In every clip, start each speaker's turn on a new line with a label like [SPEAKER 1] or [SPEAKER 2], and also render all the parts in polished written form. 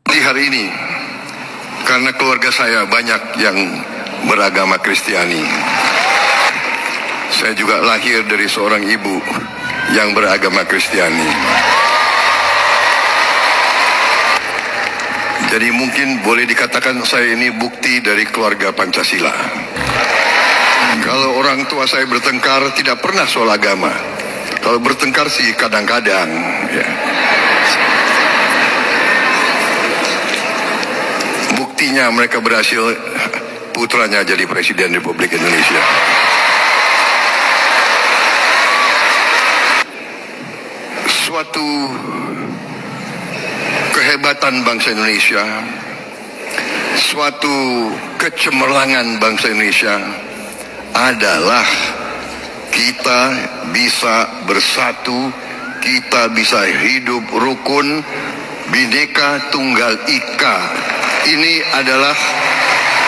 [SPEAKER 1] Di hari ini, karena keluarga saya banyak yang beragama Kristiani, saya juga lahir dari seorang ibu yang beragama Kristiani. Jadi mungkin boleh dikatakan saya ini bukti dari keluarga Pancasila. Kalau orang tua saya bertengkar tidak pernah soal agama. Kalau bertengkar sih kadang-kadang, ya. Buktinya mereka berhasil, putranya jadi Presiden Republik Indonesia. Suatu kehebatan bangsa Indonesia, suatu kecemerlangan bangsa Indonesia adalah kita bisa bersatu, kita bisa hidup rukun, Bhinneka Tunggal Ika. Ini adalah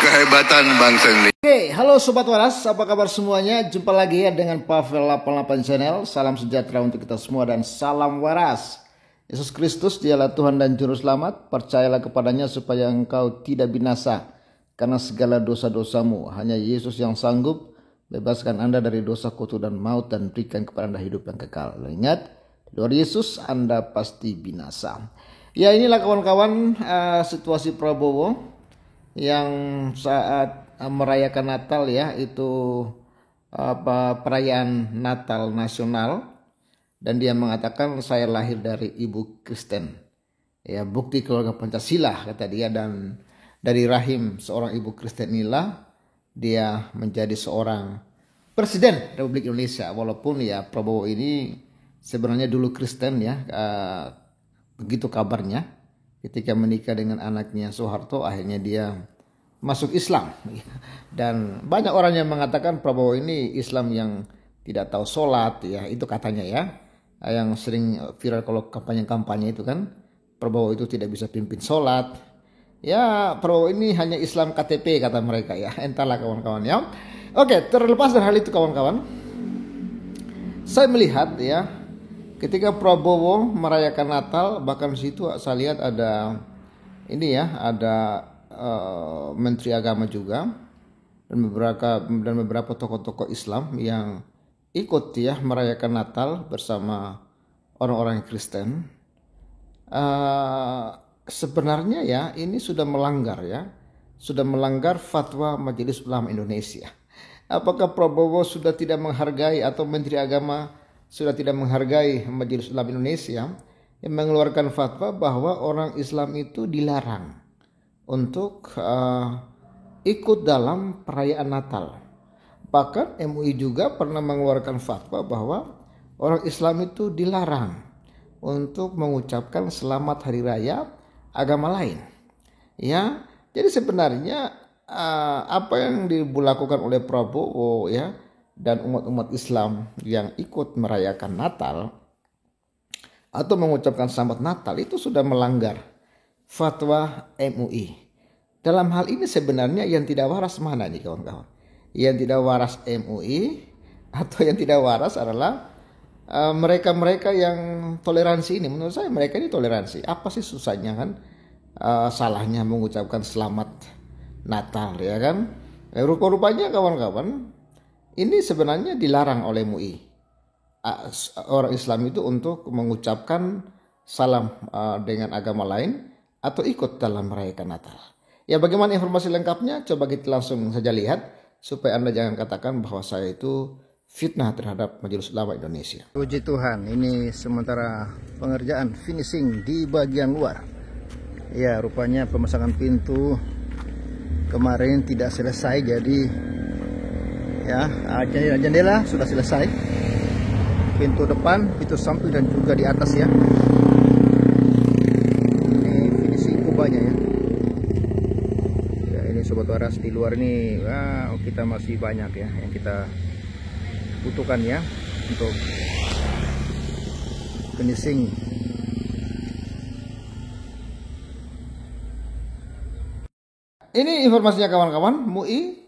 [SPEAKER 1] kehebatan bangsa Indonesia.
[SPEAKER 2] Oke, halo Sobat Waras, apa kabar semuanya? Jumpa lagi ya dengan Pavel 88 Channel. Salam sejahtera untuk kita semua dan salam waras. Yesus Kristus dialah Tuhan dan Juru Selamat. Percayalah kepadanya supaya engkau tidak binasa karena segala dosa-dosamu. Hanya Yesus yang sanggup bebaskan Anda dari dosa, kutuk dan maut dan berikan kepada Anda hidup yang kekal. Ingat, di luar Yesus Anda pasti binasa. Ya, inilah kawan-kawan situasi Prabowo yang saat merayakan Natal ya, itu perayaan Natal nasional, dan dia mengatakan saya lahir dari ibu Kristen. Ya, bukti keluarga Pancasila kata dia, dan dari rahim seorang ibu Kristen inilah dia menjadi seorang Presiden Republik Indonesia. Walaupun ya Prabowo ini sebenarnya dulu Kristen ya, begitu kabarnya. Ketika menikah dengan anaknya Soeharto, akhirnya dia masuk Islam. Dan banyak orang yang mengatakan Prabowo ini Islam yang tidak tahu sholat ya, itu katanya ya. Yang sering viral kalau kampanye-kampanye itu kan, Prabowo itu tidak bisa pimpin sholat. Ya, Prabowo ini hanya Islam KTP kata mereka ya. Entahlah kawan-kawan ya. Oke, terlepas dari hal itu kawan-kawan, saya melihat ya, ketika Prabowo merayakan Natal, bahkan di situ saya lihat ada ini ya, ada Menteri Agama juga dan beberapa tokoh-tokoh Islam yang ikut ya merayakan Natal bersama orang-orang Kristen. Sebenarnya ya ini sudah melanggar fatwa Majelis Ulama Indonesia. Apakah Prabowo sudah tidak menghargai atau Menteri Agama sudah tidak menghargai Majelis Ulama Indonesia yang mengeluarkan fatwa bahwa orang Islam itu dilarang untuk ikut dalam perayaan Natal. Bahkan MUI juga pernah mengeluarkan fatwa bahwa orang Islam itu dilarang untuk mengucapkan selamat hari raya agama lain. Ya, jadi sebenarnya apa yang dilakukan oleh Prabowo ya dan umat-umat Islam yang ikut merayakan Natal atau mengucapkan selamat Natal itu sudah melanggar fatwa MUI. Dalam hal ini sebenarnya yang tidak waras mana nih kawan-kawan? Yang tidak waras MUI atau yang tidak waras adalah mereka-mereka yang toleransi ini. Menurut saya mereka ini toleransi. Apa sih susahnya kan? Salahnya mengucapkan selamat Natal ya kan? Rupa-rupanya kawan-kawan, ini sebenarnya dilarang oleh MUI. Orang Islam itu untuk mengucapkan salam dengan agama lain atau ikut dalam merayakan Natal. Ya, bagaimana informasi lengkapnya? Coba kita langsung saja lihat supaya Anda jangan katakan bahwa saya itu fitnah terhadap Majelis Ulama Indonesia. Puji Tuhan, ini sementara pengerjaan finishing di bagian luar. Ya, rupanya pemasangan pintu kemarin tidak selesai, jadi ya jendela sudah selesai, pintu depan, pintu samping dan juga di atas ya. Ini finishing kubahnya ya. Ya, ini Sobat Waras, di luar ini kita masih banyak ya yang kita butuhkan ya untuk finishing. Ini informasinya kawan-kawan, MUI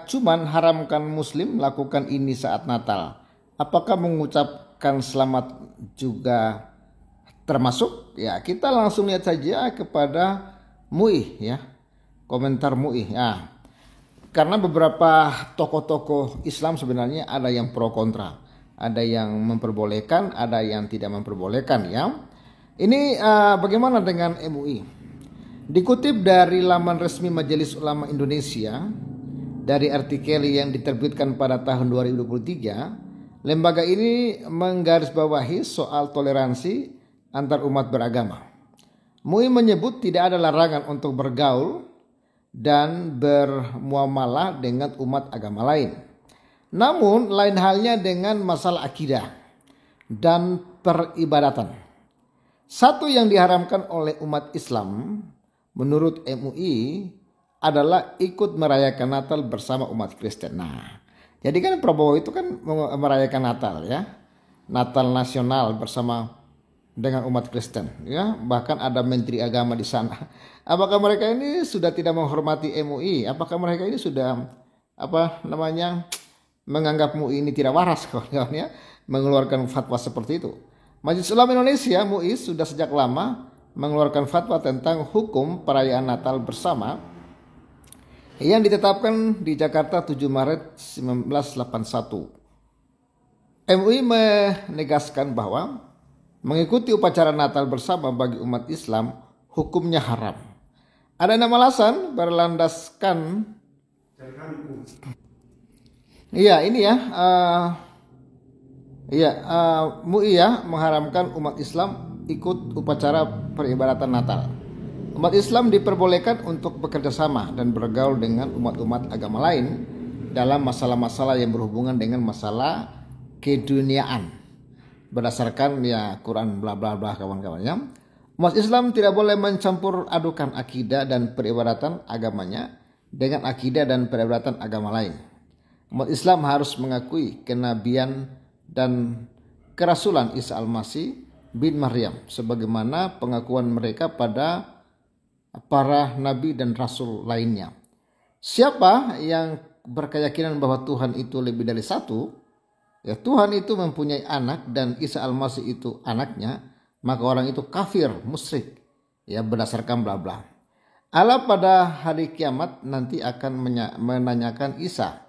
[SPEAKER 2] cuman haramkan Muslim melakukan ini saat Natal. Apakah mengucapkan selamat juga Termasuk ya kita langsung lihat saja kepada MUI ya, komentar MUI ya. Karena beberapa tokoh-tokoh Islam sebenarnya ada yang pro kontra, ada yang memperbolehkan, ada yang tidak memperbolehkan ya. Ini bagaimana dengan MUI? Dikutip dari laman resmi Majelis Ulama Indonesia dari artikel yang diterbitkan pada tahun 2023, lembaga ini menggarisbawahi soal toleransi antar umat beragama. MUI menyebut tidak ada larangan untuk bergaul dan bermuamalah dengan umat agama lain. Namun lain halnya dengan masalah akidah dan peribadatan. Satu yang diharamkan oleh umat Islam menurut MUI adalah ikut merayakan Natal bersama umat Kristen. Nah, jadi kan Prabowo itu kan merayakan Natal ya. Natal nasional bersama dengan umat Kristen ya, bahkan ada menteri agama di sana. Apakah mereka ini sudah tidak menghormati MUI? Apakah mereka ini sudah menganggap MUI ini tidak waras kawan-kawan ya, mengeluarkan fatwa seperti itu? Majelis Ulama Indonesia MUI sudah sejak lama mengeluarkan fatwa tentang hukum perayaan Natal bersama yang ditetapkan di Jakarta 7 Maret 1981. MUI menegaskan bahwa mengikuti upacara Natal bersama bagi umat Islam hukumnya haram. Ada 6 alasan berlandaskan. Iya ini ya. MUI ya mengharamkan umat Islam ikut upacara peribadatan Natal. Umat Islam diperbolehkan untuk bekerja sama dan bergaul dengan umat-umat agama lain dalam masalah-masalah yang berhubungan dengan masalah keduniaan. Berdasarkan ya Quran bla bla bla kawan-kawannya, umat Islam tidak boleh mencampur adukan akidah dan peribadatan agamanya dengan akidah dan peribadatan agama lain. Umat Islam harus mengakui kenabian dan kerasulan Isa Al-Masih bin Maryam sebagaimana pengakuan mereka pada para nabi dan rasul lainnya. Siapa yang berkeyakinan bahwa Tuhan itu lebih dari satu, ya Tuhan itu mempunyai anak dan Isa Al-Masih itu anaknya, maka orang itu kafir, musyrik, ya berdasarkan bla bla. Allah pada hari kiamat nanti akan menanyakan Isa,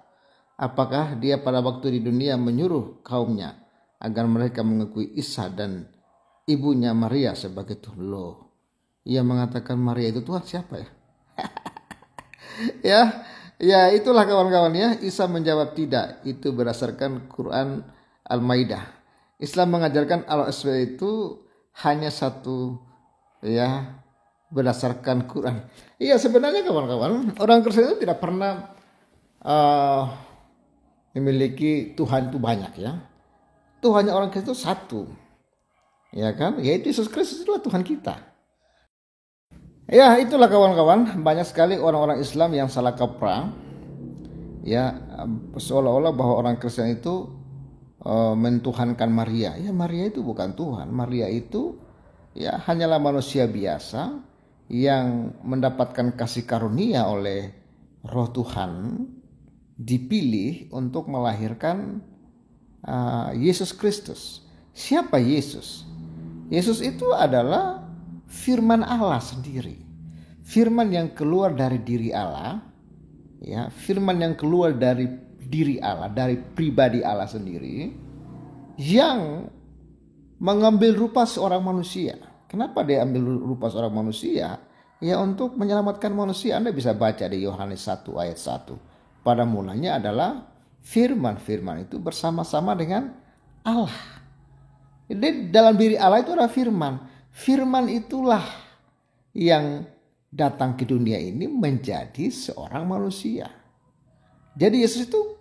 [SPEAKER 2] apakah dia pada waktu di dunia menyuruh kaumnya agar mereka mengakui Isa dan ibunya Maria sebagai Tuhan. Loh, ia mengatakan Maria itu Tuhan, siapa ya? Ya itulah kawan-kawan ya. Isa menjawab tidak. Itu berdasarkan Quran Al-Maidah. Islam mengajarkan Allah SWT itu hanya satu ya berdasarkan Quran. Iya sebenarnya kawan-kawan, orang Kristen itu tidak pernah memiliki Tuhan itu banyak ya. Tuhannya orang Kristen itu satu. Ya kan? Yaitu Yesus Kristus itulah Tuhan kita. Ya itulah kawan-kawan, banyak sekali orang-orang Islam yang salah kaprah ya, seolah-olah bahwa orang Kristen itu mentuhankan Maria. Ya Maria itu bukan Tuhan. Maria itu ya hanyalah manusia biasa yang mendapatkan kasih karunia oleh Roh Tuhan, dipilih untuk melahirkan Yesus Kristus. Siapa Yesus? Yesus itu adalah firman Allah sendiri. Firman yang keluar dari diri Allah, ya, firman yang keluar dari diri Allah, dari pribadi Allah sendiri, yang mengambil rupa seorang manusia. Kenapa dia ambil rupa seorang manusia? Ya untuk menyelamatkan manusia. Anda bisa baca di Yohanes 1 ayat 1. Pada mulanya adalah firman. Firman itu bersama-sama dengan Allah. Jadi dalam diri Allah itu ada firman. Firman itulah yang datang ke dunia ini menjadi seorang manusia. Jadi Yesus itu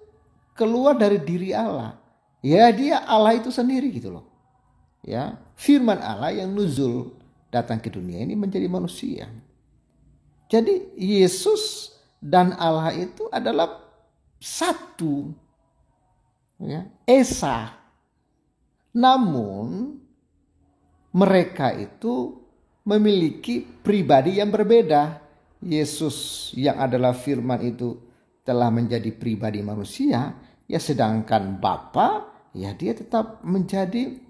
[SPEAKER 2] keluar dari diri Allah. Ya dia Allah itu sendiri gitu loh. Ya, firman Allah yang nuzul datang ke dunia ini menjadi manusia. Jadi Yesus dan Allah itu adalah satu. Ya, esa. Namun mereka itu memiliki pribadi yang berbeda. Yesus yang adalah firman itu telah menjadi pribadi manusia, ya sedangkan Bapa ya dia tetap menjadi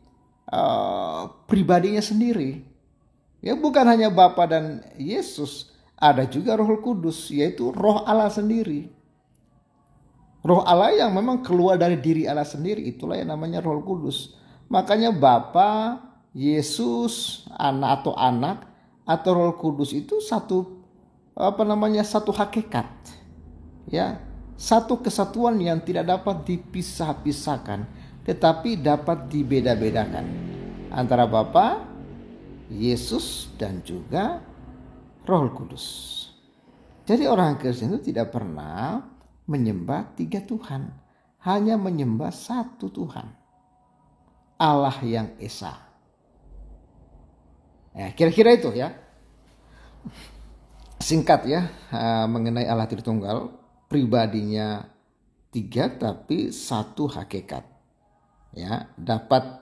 [SPEAKER 2] pribadinya sendiri. Ya, bukan hanya Bapa dan Yesus, ada juga Roh Kudus, yaitu Roh Allah sendiri. Roh Allah yang memang keluar dari diri Allah sendiri, itulah yang namanya Roh Kudus. Makanya Bapa, Yesus, anak atau Roh Kudus itu satu hakikat. Ya, satu kesatuan yang tidak dapat dipisah-pisahkan, tetapi dapat dibeda-bedakan antara Bapa, Yesus dan juga Roh Kudus. Jadi orang Kristen itu tidak pernah menyembah 3 Tuhan, hanya menyembah 1 Tuhan, Allah yang Esa. Kira-kira itu ya, singkat ya, mengenai Allah Tritunggal, pribadinya 3 tapi 1 hakikat. Ya, dapat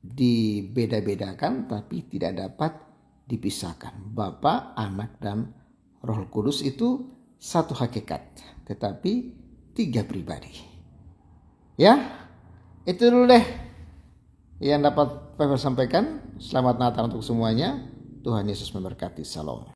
[SPEAKER 2] dibeda-bedakan tapi tidak dapat dipisahkan. Bapa, Anak dan Roh Kudus itu 1 hakikat, tetapi 3 pribadi. Ya, itu dulu deh yang dapat saya sampaikan. Selamat Natal untuk semuanya. Tuhan Yesus memberkati. Salam.